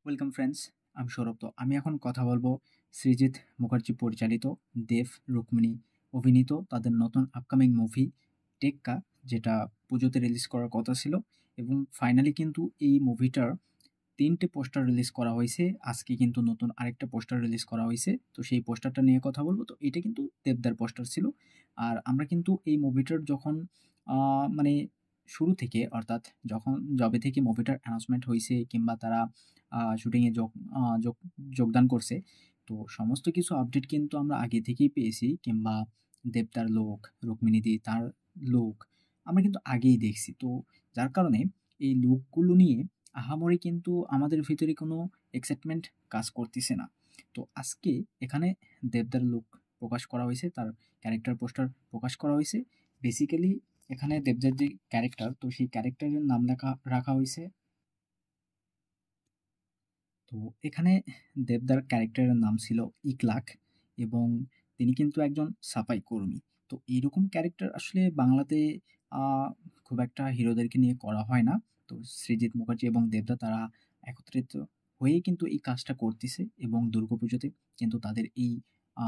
Welcome friends, আমি সৌরভ। তো আমি এখন কথা বলবো সৃজিত মুখার্জি পরিচালিত, দেব রুক্মিণী অভিনীত তাদের নতুন আপকামিং মুভি টেক্কা, যেটা পুজোতে রিলিজ করার কথা ছিল এবং ফাইনালি কিন্তু এই মুভিটার ৩টে পোস্টার রিলিজ করা হয়েছে। আজকে কিন্তু নতুন আরেকটা পোস্টার রিলিজ করা হয়েছে। তো সেই পোস্টারটা নিয়ে কথা বলবো। তো এটা কিন্তু দেবদার পোস্টার ছিল। আর আমরা কিন্তু এই মুভিটার যখন মানে শুরু থেকে, অর্থাৎ যবে থেকে মুভিটার অ্যানাউন্সমেন্ট হইছে কিংবা তারা শুটিংয়ে যোগ আ যোগ যোগদান করছে, তো সমস্ত কিছু আপডেট কিন্তু আমরা আগে থেকেই পেয়েছি, কিংবা দেবদার লোক, রুক্মিণীদি তার লোক আমরা কিন্তু আগেই দেখছি। তো যার কারণে এই লুকগুলো নিয়ে আহামরি কিন্তু আমাদের ভিতরে কোনো এক্সাইটমেন্ট কাজ করতেছে না। তো আজকে এখানে দেবদার লুক প্রকাশ করা হয়েছে, তার ক্যারেক্টার পোস্টার প্রকাশ করা হয়েছে। বেসিক্যালি এখানে দেবদার যে ক্যারেক্টার, তো সেই ক্যারেক্টারের নাম রাখা হয়েছে। তো এখানে দেবদার ক্যারেক্টারের নাম ছিল ইকলাক, এবং তিনি কিন্তু একজন সাফাই কর্মী। তো এইরকম ক্যারেক্টার আসলে বাংলাতে আ খুব একটা হিরোদেরকে নিয়ে করা হয় না। তো সৃজিত মুখার্জি এবং দেবদা তারা একত্রিত হয়েই কিন্তু এই কাজটা করতেছে, এবং দুর্গাপুজোতে কিন্তু তাদের এই আ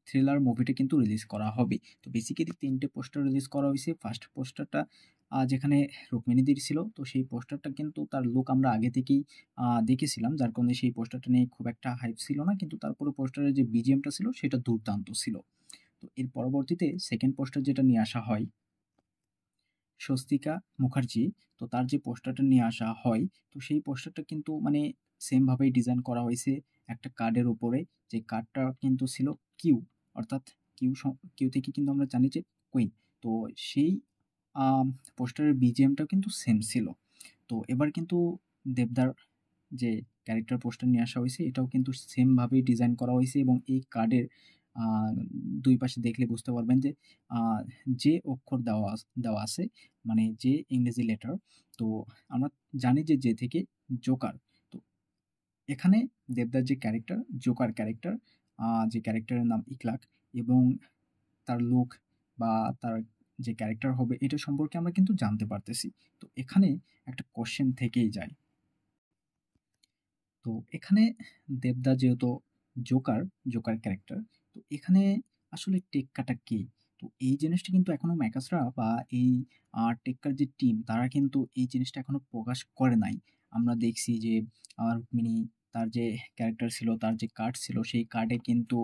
থ্রিলার মুভিটা কিন্তু রিলিজ করা হবে। তো বেসিক্যালি ৩ টে পোস্টার রিলিজ করা হইছে। ফার্স্ট পোস্টারটা যেখানে রুক্মিণীদির ছিল, তো সেই পোস্টারটা কিন্তু তার লুক আমরা আগে থেকেই দেখেছিলাম। যার কারণে সেই পোস্টারটা নিয়ে খুব একটা হাইপ ছিল না। কিন্তু তারপরে পোস্টারের যে বিজিএমটা ছিল সেটা দুর্দান্ত ছিল। তো এর পরবর্তীতে 2nd পোস্টার যেটা নিয়ে আসা হয় স্বস্তিকা মুখার্জি, তো তার যে পোস্টারটা নিয়ে আসা হয়, তো সেই পোস্টারটা কিন্তু মানে সেম ভাবেই ডিজাইন করা হয়েছে একটা কার্ডের উপরে। যে কার্ডটা কিন্তু ছিল কিউ, অর্থাৎ কিউ থেকে কিন্তু আমরা জানি যে কুইন। তো সেই আম পোস্টারের বিজিএমটাও কিন্তু সেম ছিল। তো এবার কিন্তু দেবদার যে ক্যারেক্টার পোস্টার নিয়ে আসা হইছে, এটাও কিন্তু সেম ভাবেই ডিজাইন করা হইছে, এবং এই কার্ডের আ ২ পাশে দেখলে বুঝতে পারবেন যে আ যে অক্ষর দেওয়া আছে, মানে যে ইংরেজি লেটার। তো আমরা জানি যে থেকে জোকার। তো এখানে দেবদার যে ক্যারেক্টার, জোকার ক্যারেক্টার, যে ক্যারেক্টারের নাম ইকলাক, এবং তার লুক বা তার যে ক্যারেক্টার হবে এটা সম্পর্কে আমরা কিন্তু জানতে পারতেছি। তো এখানে একটা কোয়েশ্চেন থেকেই যায়। তো এখানে দেবদা যেহেতু জোকার, জোকার ক্যারেক্টার, তো এখানে আসলে টেক্কাটা কে? তো এই জিনিসটা কিন্তু এখনো মেকার্সরা বা এই টেক্কার যে টিম তারা কিন্তু এই জিনিসটা এখনো প্রকাশ করে নাই। আমরা দেখছি যে রুক্মিণী তার যে ক্যারেক্টার ছিল, তার যে কার্ড ছিল, সেই কার্ডে কিন্তু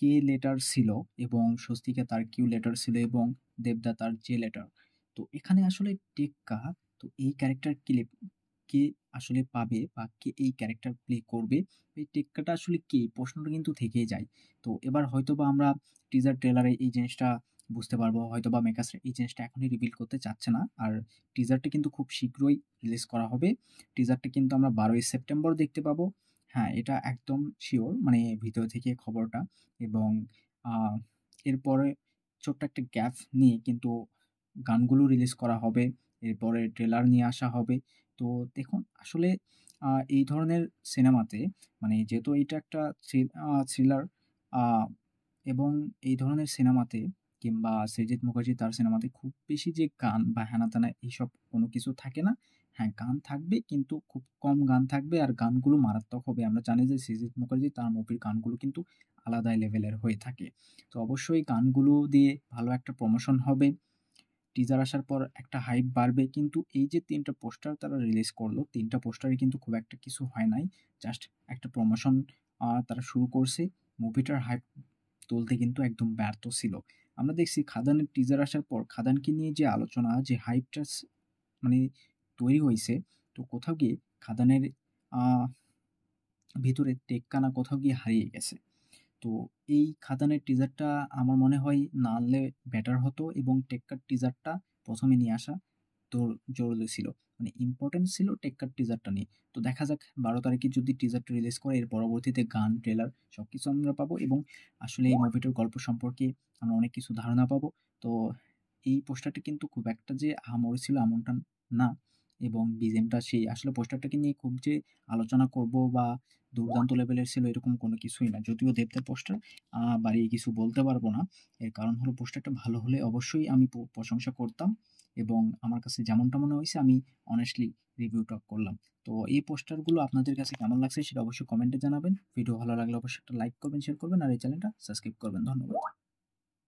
কে লেটার ছিল, এবং স্বস্তিকা তার কিউ লেটার ছিল, এবং দেবদা তার জে লেটার। তো এখানে আসলে টেক্কা, তো এই ক্যারেক্টার কে আসলে পাবে বা কে এই ক্যারেক্টার প্লে করবে? এই টেক্কাটা আসলে কে? প্রশ্নটা কিন্তু থেকেই যায়। তো এবার হয়তোবা আমরা টিজার ট্রেলারে এই জিনিসটা বুঝতে পারবো। হয়তোবা মেকার্সরা এই জিনিসটা এখনই রিভিল করতে চাচ্ছে না। আর টিজারটা কিন্তু খুব শীঘ্রই রিলিজ করা হবে। টিজারটা কিন্তু আমরা ১২ই সেপ্টেম্বর দেখতে পাবো। হ্যাঁ, এটা একদম সিওর, মানে ভিতর থেকে খবরটা। এবং আ এরপরে ছোট্ট একটা গ্যাপ নিয়ে কিন্তু গানগুলো রিলিজ করা হবে। এরপরে ট্রেলার নিয়ে আসা হবে। তো দেখুন আসলে এই ধরনের সিনেমাতে, মানে যেহেতু এইটা একটা থ্রিলার, আ এবং এই ধরনের সিনেমাতে কিংবা সৃজিত মুখার্জি তার সিনেমাতে খুব বেশি যে গান বা হেনা-তেনা এইসব কোনো কিছু থাকে না। হ্যাঁ, গান থাকবে কিন্তু খুব কম গান থাকবে, আর গানগুলো মারাত্মক হবে। আমরা জানি যে সৃজিত মুখার্জি তার মুভির গানগুলো কিন্তু আলাদাই লেভেলের হয়ে থাকে। তো অবশ্যই গানগুলো দিয়ে ভালো একটা প্রমোশন হবে। টিজার আসার পর একটা হাইপ বাড়বে। কিন্তু এই যে ৩ টা পোস্টার তারা রিলিজ করলো, ৩ টা পোস্টারে কিন্তু খুব একটা কিছু হয় নাই। জাস্ট একটা প্রমোশন তারা শুরু করছে। মুভিটার হাইপ তুলতে কিন্তু একদম ব্যর্থ ছিল। আমরা দেখছি খাদানের টিজার আসার পর খাদানকে নিয়ে যে আলোচনা, যে হাইপটা মানে তৈরি হইছে, তো কোথাও গিয়ে খাদানের আ ভিতরে টেক্কা না কোথাও গিয়ে হারিয়ে গেছে। তো এই খাদানের টিজারটা আমার মনে হয় না আনলে বেটার হতো, এবং টেক্কার টিজারটা ১ম এ নিয়ে আসা জরুরি ছিল। মানে ইম্পোর্টেন্ট ছিল টেক্কার টিজারটা নিয়ে। তো দেখা যাক ১২ তারিখে যদি টিজারটা রিলিজ করে, এর পরবর্তীতে গান, ট্রেলার সবকিছু আমরা পাবো, এবং আসলে এই মুভিটার গল্প সম্পর্কে আমরা অনেক কিছু ধারণা পাবো। তো এই পোস্টারটা কিন্তু খুব একটা যে আহামরি ছিল এমনটা না, এবং বিজিএমটা সেই আসলে পোস্টারটাকে নিয়ে খুব যে আলোচনা করব বা দুর্দান্ত লেভেলের ছিল এরকম কোনো কিছুই না। যদিও দেবদার পোস্টার বাড়িয়ে কিছু বলতে পারব না। এর কারণ হলো পোস্টারটা ভালো হলে অবশ্যই আমি প্রশংসা করতাম। এবং আমার কাছে যেমনটা মনে হইছে আমি honestly রিভিউটা করলাম। তো এই পোস্টারগুলো আপনাদের কাছে কেমন লাগছে সেটা অবশ্যই কমেন্টে জানাবেন। ভিডিও ভালো লাগলে অবশ্যই একটা লাইক করবেন, শেয়ার করবেন আর এই চ্যানেলটা সাবস্ক্রাইব করবেন। ধন্যবাদ।